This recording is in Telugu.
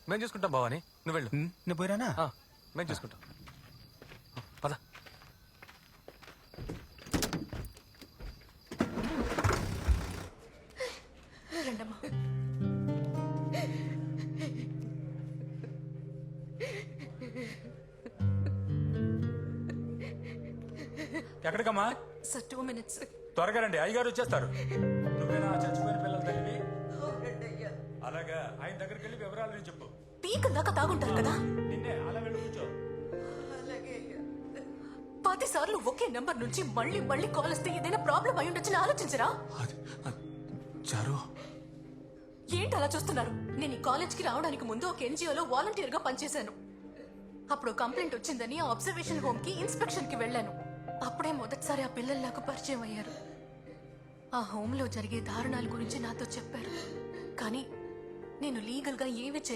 మేము చూసుకుంటాం బావని, నువ్వు వెళ్ళు. నువ్వు పోయిరానా? మేము చూసుకుంటాం. పద. రండమ్మా. ఎక్కడికమ్మా? Sir 2 minutes. త్వరగా రండి, అయ్యగారు వచ్చేస్తారు. నువ్వేనా చచ్చిపోయిన పిల్లల తల్లివి? అలాగా, ఆయన దగ్గరికి వెళ్ళి వివరాలు చెప్పు. పీక దాకా తాగుంటారు కదా. నిన్నే, అలా వెళ్ళి కూర్చో. 10 సార్లు ఒకే నెంబర్ నుంచి మళ్ళీ మళ్ళీ కాల్ వస్తే ఏదైనా ప్రాబ్లం అయి ఉండొచ్చని ఆలోచించరా? చారు, ఏంటి అలా చూస్తున్నారు? నేను ఈ కాలేజ్కి రావడానికి ముందు ఒక ఎన్జిఓలో వాలంటీర్ గా పనిచేశాను. అప్పుడు కంప్లైంట్ వచ్చిందని ఆ అబ్జర్వేషన్ హోమ్ కి ఇన్స్పెక్షన్ కి వెళ్ళాను. అప్పుడే మొదటిసారి ఆ పిల్లలు నాకు పరిచయం అయ్యారు. ఆ హోమ్ లో జరిగే దారుణాల గురించి నాతో చెప్పారు. కానీ నేను లీగల్ గా ఏమీ